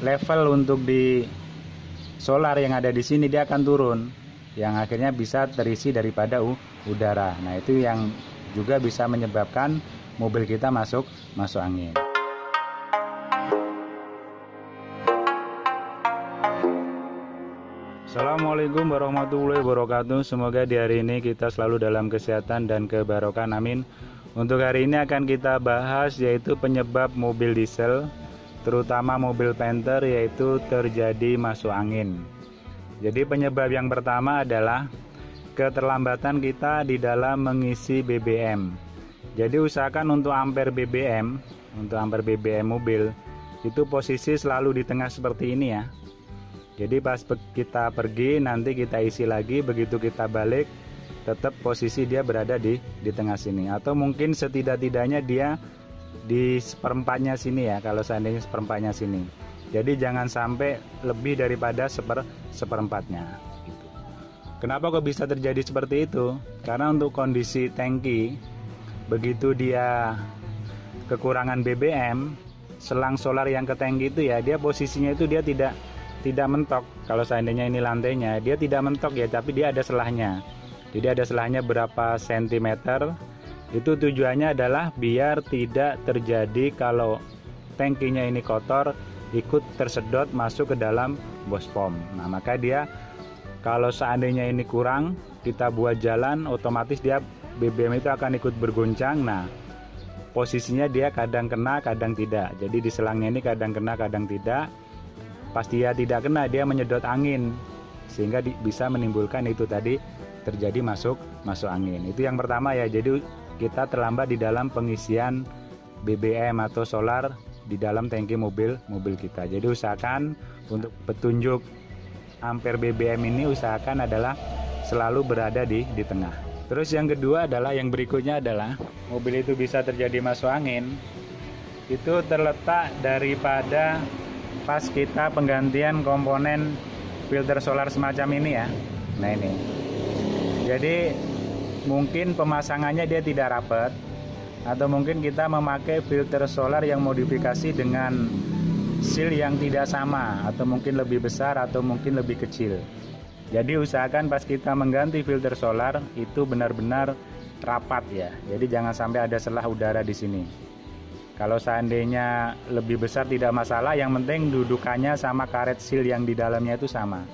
level untuk di solar yang ada di sini dia akan turun, yang akhirnya bisa terisi daripada udara. Nah, itu yang juga bisa menyebabkan mobil kita masuk angin. Assalamualaikum warahmatullahi wabarakatuh. Semoga di hari ini kita selalu dalam kesehatan dan kebarokan, amin. Untuk hari ini akan kita bahas yaitu penyebab mobil diesel, terutama mobil Panther, yaitu terjadi masuk angin. Jadi penyebab yang pertama adalah keterlambatan kita di dalam mengisi BBM. Jadi usahakan untuk ampere BBM mobil itu posisi selalu di tengah seperti ini ya. Jadi pas kita pergi nanti kita isi lagi, begitu kita balik tetap posisi dia berada di tengah sini, atau mungkin setidak-tidaknya dia di seperempatnya sini ya, kalau seandainya seperempatnya sini. Jadi jangan sampai lebih daripada seperempatnya gitu. Kenapa kok bisa terjadi seperti itu? Karena untuk kondisi tangki, begitu dia kekurangan BBM, selang solar yang ke tangki itu ya, dia posisinya itu dia tidak mentok. Kalau seandainya ini lantainya, dia tidak mentok ya, tapi dia ada selahnya. Jadi ada selahnya berapa sentimeter. Itu tujuannya adalah biar tidak terjadi kalau tangkinya ini kotor, ikut tersedot masuk ke dalam bos pom. Nah, maka dia kalau seandainya ini kurang, kita buat jalan, otomatis dia BBM itu akan ikut bergoncang. Nah, posisinya dia kadang kena, kadang tidak. Jadi di selangnya ini kadang kena, kadang tidak. Pas dia tidak kena, dia menyedot angin, sehingga bisa menimbulkan itu tadi terjadi masuk angin. Itu yang pertama ya. Jadi kita terlambat di dalam pengisian BBM atau solar di dalam tangki mobil kita. Jadi usahakan untuk petunjuk ampere BBM ini usahakan adalah selalu berada di tengah. Terus yang kedua adalah, yang berikutnya adalah mobil itu bisa terjadi masuk angin. Itu terletak daripada pas kita penggantian komponen filter solar semacam ini ya. Nah ini, jadi mungkin pemasangannya dia tidak rapat, atau mungkin kita memakai filter solar yang modifikasi dengan seal yang tidak sama, atau mungkin lebih besar atau mungkin lebih kecil. Jadi usahakan pas kita mengganti filter solar itu benar-benar rapat ya. Jadi jangan sampai ada selah udara di sini. Kalau seandainya lebih besar tidak masalah, yang penting dudukannya sama karet seal yang di dalamnya itu sama.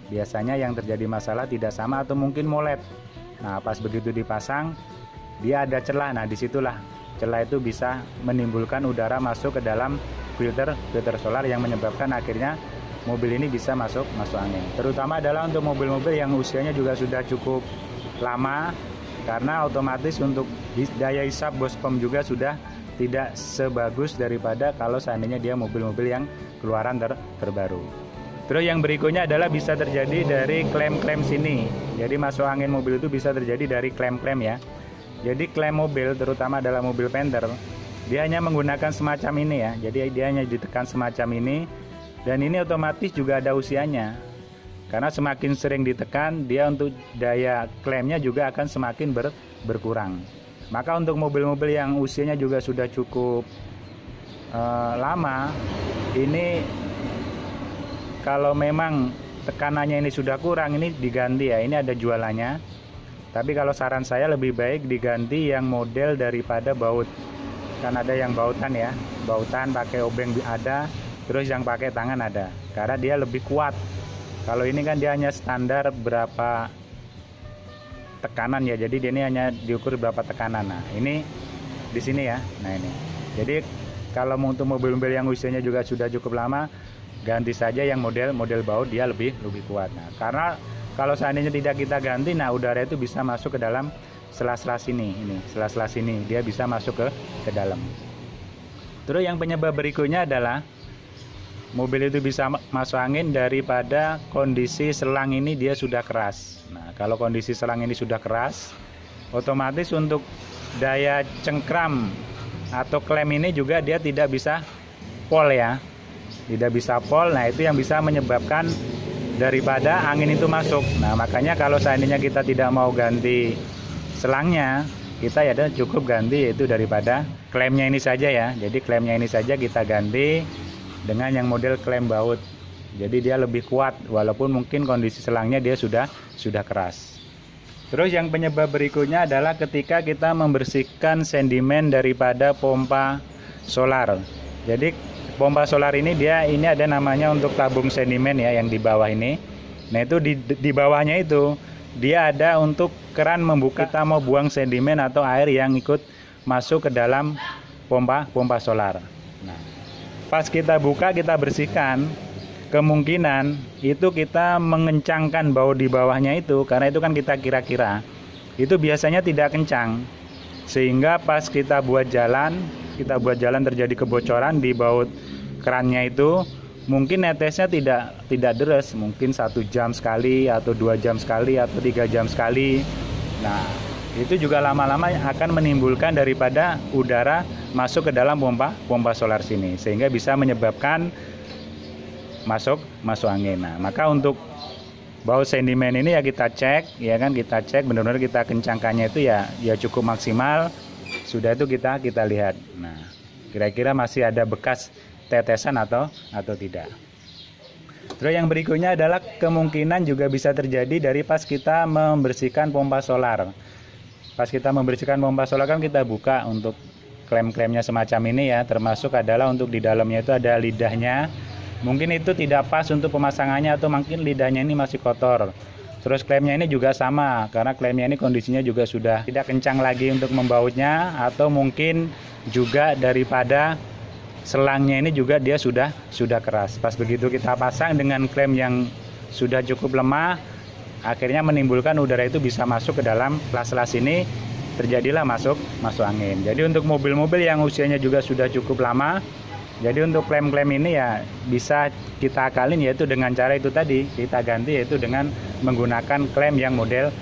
Biasanya yang terjadi masalah tidak sama atau mungkin molet. Nah, pas begitu dipasang dia ada celah. Nah, disitulah celah itu bisa menimbulkan udara masuk ke dalam filter solar yang menyebabkan akhirnya mobil ini bisa masuk angin. Terutama adalah untuk mobil-mobil yang usianya juga sudah cukup lama, karena otomatis untuk daya hisap bos pom juga sudah tidak sebagus daripada kalau seandainya dia mobil-mobil yang keluaran terbaru. Terus yang berikutnya adalah bisa terjadi dari klem-klem sini. Jadi masuk angin mobil itu bisa terjadi dari klem-klem ya. Jadi klem mobil, terutama adalah mobil Panther, dia hanya menggunakan semacam ini ya. Jadi dia hanya ditekan semacam ini, dan ini otomatis juga ada usianya. Karena semakin sering ditekan, dia untuk daya klemnya juga akan semakin berkurang. Maka untuk mobil-mobil yang usianya juga sudah cukup lama, ini kalau memang tekanannya ini sudah kurang, ini diganti ya. Ini ada jualannya. Tapi kalau saran saya lebih baik diganti yang model daripada baut. Kan ada yang bautan ya, bautan pakai obeng ada, terus yang pakai tangan ada. Karena dia lebih kuat. Kalau ini kan dia hanya standar berapa tekanan ya, jadi dia ini hanya diukur berapa tekanan. Nah ini di sini ya. Nah ini, jadi kalau untuk mobil-mobil yang usianya juga sudah cukup lama, ganti saja yang model baut, dia lebih kuat. Nah karena kalau seandainya tidak kita ganti, nah udara itu bisa masuk ke dalam sela-sela sini, sela-sela sini dia bisa masuk ke dalam. Terus yang penyebab berikutnya adalah mobil itu bisa masuk angin daripada kondisi selang ini dia sudah keras. Nah, kalau kondisi selang ini sudah keras, otomatis untuk daya cengkram atau klem ini juga dia tidak bisa pol ya. Tidak bisa pol. Nah, itu yang bisa menyebabkan daripada angin itu masuk. Nah, makanya kalau seandainya kita tidak mau ganti selangnya, kita ya cukup ganti yaitu daripada klemnya ini saja ya. Jadi klemnya ini saja kita ganti. dengan yang model klem baut. Jadi dia lebih kuat walaupun mungkin kondisi selangnya dia sudah keras. Terus yang penyebab berikutnya adalah ketika kita membersihkan sedimen daripada pompa solar. Jadi pompa solar ini ada namanya untuk tabung sedimen ya, yang di bawah ini. Nah itu di bawahnya itu dia ada untuk keran membuka, kita mau buang sedimen atau air yang ikut masuk ke dalam pompa solar. Nah, pas kita buka, kita bersihkan, kemungkinan itu kita mengencangkan baut di bawahnya itu, karena itu kan kita kira-kira itu biasanya tidak kencang, sehingga pas kita buat jalan terjadi kebocoran di baut kerannya itu, mungkin netesnya tidak deres, mungkin 1 jam sekali atau 2 jam sekali atau 3 jam sekali. Nah itu juga lama-lama akan menimbulkan daripada udara masuk ke dalam pompa solar sini, sehingga bisa menyebabkan masuk angin. Nah, maka untuk baut sedimen ini ya kita cek, ya kan, kita cek benar-benar kita kencangkannya itu ya cukup maksimal. Sudah itu kita lihat. Nah, kira-kira masih ada bekas tetesan atau tidak. Terus yang berikutnya adalah kemungkinan juga bisa terjadi dari pas kita membersihkan pompa solar. Pas kita membersihkan pompa solar kan kita buka untuk klem-klemnya semacam ini ya, termasuk adalah untuk di dalamnya itu ada lidahnya. Mungkin itu tidak pas untuk pemasangannya atau mungkin lidahnya ini masih kotor. Terus klemnya ini juga sama, karena klemnya ini kondisinya juga sudah tidak kencang lagi untuk membautnya, atau mungkin juga daripada selangnya ini juga dia sudah keras. Pas begitu kita pasang dengan klem yang sudah cukup lemah, akhirnya menimbulkan udara itu bisa masuk ke dalam las-las ini, terjadilah masuk angin. Jadi untuk mobil-mobil yang usianya juga sudah cukup lama, jadi untuk klem-klem ini ya bisa kita akalin, yaitu dengan cara itu tadi, kita ganti yaitu dengan menggunakan klem yang model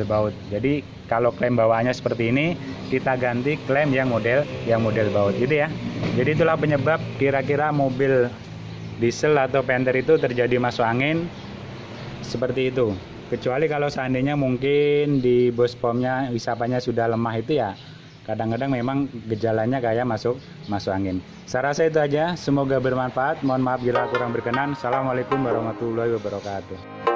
baut. Jadi kalau klem bawaannya seperti ini, kita ganti klem yang model baut gitu ya. Jadi itulah penyebab kira-kira mobil diesel atau Panther itu terjadi masuk angin seperti itu. Kecuali kalau seandainya mungkin di bospomnya wisapanya sudah lemah, itu ya kadang-kadang memang gejalanya kayak masuk angin. Saya rasa itu aja, semoga bermanfaat. Mohon maaf bila kurang berkenan. Assalamualaikum warahmatullahi wabarakatuh.